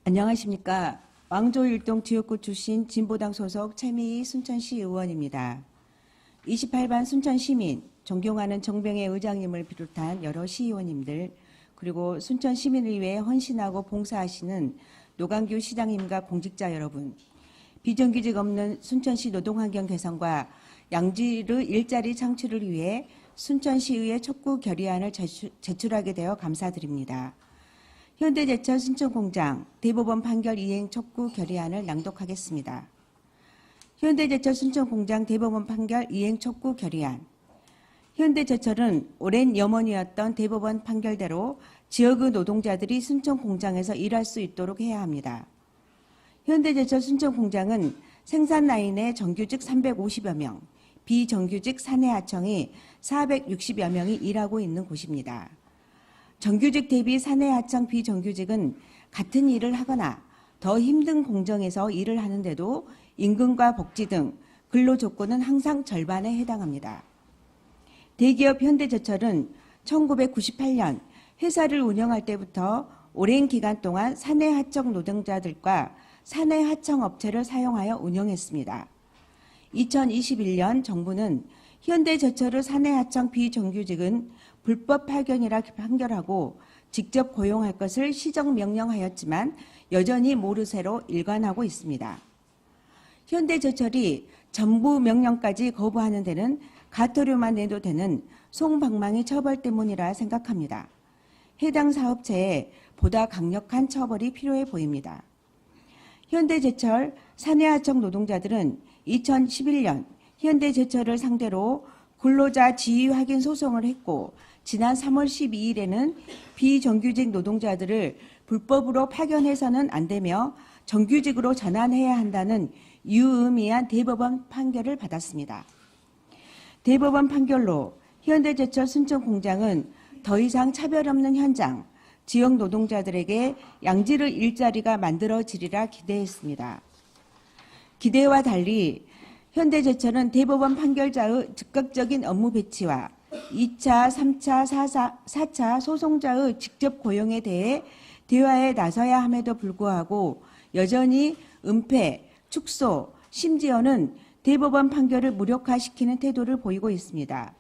안녕하십니까. 왕조일동 지역구 출신 진보당 소속 최미희 순천시 의원입니다. 28반 순천시민, 존경하는 정병혜 의장님을 비롯한 여러 시의원님들, 그리고 순천시민의회에 헌신하고 봉사하시는 노광규 시장님과 공직자 여러분, 비정규직 없는 순천시 노동환경 개선과 양질의 일자리 창출을 위해 순천시의회 촉구 결의안을 제출하게 되어 감사드립니다. 현대제철 순천공장 대법원 판결 이행 촉구 결의안을 낭독하겠습니다. 현대제철 순천공장 대법원 판결 이행 촉구 결의안. 현대제철은 오랜 염원이었던 대법원 판결대로 지역의 노동자들이 순천공장에서 일할 수 있도록 해야 합니다. 현대제철 순천공장은 생산 라인에 정규직 350여 명, 비정규직 사내하청이 460여 명이 일하고 있는 곳입니다. 정규직 대비 사내하청 비정규직은 같은 일을 하거나 더 힘든 공정에서 일을 하는데도 임금과 복지 등 근로 조건은 항상 절반에 해당합니다. 대기업 현대제철은 1998년 회사를 운영할 때부터 오랜 기간 동안 사내하청 노동자들과 사내하청 업체를 사용하여 운영했습니다. 2021년 정부는 현대제철의 사내하청 비정규직은 불법 파견이라 판결하고 직접 고용할 것을 시정명령하였지만 여전히 모르쇠로 일관하고 있습니다. 현대제철이 전부 명령까지 거부하는 데는 가토료만 내도 되는 송방망이 처벌 때문이라 생각합니다. 해당 사업체에 보다 강력한 처벌이 필요해 보입니다. 현대제철 사내하청 노동자들은 2011년 현대제철을 상대로 근로자 지위 확인 소송을 했고 지난 3월 12일에는 비정규직 노동자들을 불법으로 파견해서는 안 되며 정규직으로 전환해야 한다는 유의미한 대법원 판결을 받았습니다. 대법원 판결로 현대제철 순천공장은 더 이상 차별 없는 현장, 지역 노동자들에게 양질의 일자리가 만들어지리라 기대했습니다. 기대와 달리 현대제철은 대법원 판결자의 즉각적인 업무 배치와 2차, 3차, 4차 소송자의 직접 고용에 대해 대화에 나서야 함에도 불구하고 여전히 은폐, 축소, 심지어는 대법원 판결을 무력화시키는 태도를 보이고 있습니다.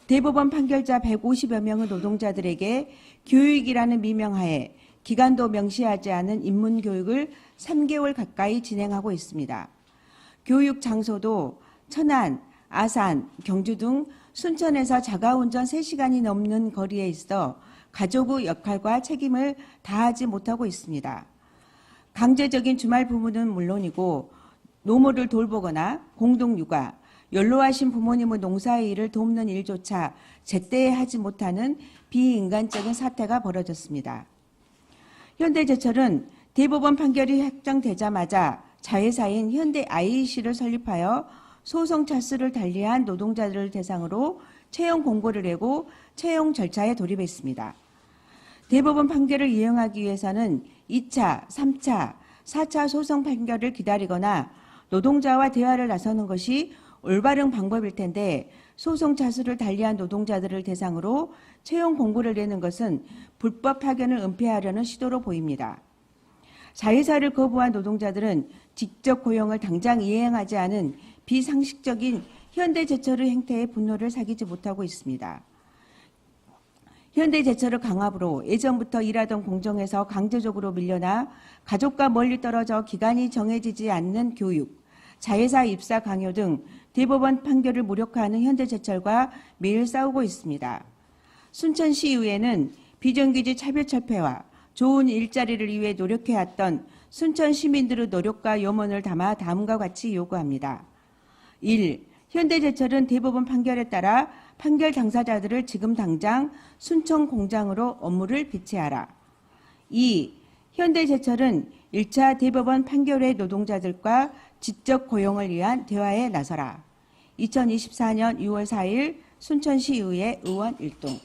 대법원 판결자 150여 명의 노동자들에게 교육이라는 미명하에 기간도 명시하지 않은 인문교육을 3개월 가까이 진행하고 있습니다. 교육 장소도 천안, 아산, 경주 등 순천에서 자가운전 3시간이 넘는 거리에 있어 가족의 역할과 책임을 다하지 못하고 있습니다. 강제적인 주말 부모는 물론이고 노모를 돌보거나 공동육아, 연로하신 부모님의 농사의 일을 돕는 일조차 제때 하지 못하는 비인간적인 사태가 벌어졌습니다. 현대제철은 대법원 판결이 확정되자마자 자회사인 현대 IEC를 설립하여 소송 차수를 달리한 노동자들을 대상으로 채용 공고를 내고 채용 절차에 돌입했습니다. 대법원 판결을 이행하기 위해서는 2차, 3차, 4차 소송 판결을 기다리거나 노동자와 대화를 나서는 것이 올바른 방법일 텐데 소송 차수를 달리한 노동자들을 대상으로 채용 공고를 내는 것은 불법 파견을 은폐하려는 시도로 보입니다. 자회사를 거부한 노동자들은 직접 고용을 당장 이행하지 않은 비상식적인 현대제철의 행태에 분노를 사귀지 못하고 있습니다. 현대제철의 강압으로 예전부터 일하던 공정에서 강제적으로 밀려나 가족과 멀리 떨어져 기간이 정해지지 않는 교육, 자회사 입사 강요 등 대법원 판결을 무력화하는 현대제철과 매일 싸우고 있습니다. 순천시의회는 비정규직 차별철폐와 좋은 일자리를 위해 노력해왔던 순천 시민들의 노력과 염원을 담아 다음과 같이 요구합니다. 1. 현대제철은 대법원 판결에 따라 판결 당사자들을 지금 당장 순천 공장으로 업무를 배치하라. 2. 현대제철은 1차 대법원 판결의 노동자들과 직접 고용을 위한 대화에 나서라. 2024년 6월 4일 순천시의회 의원 일동.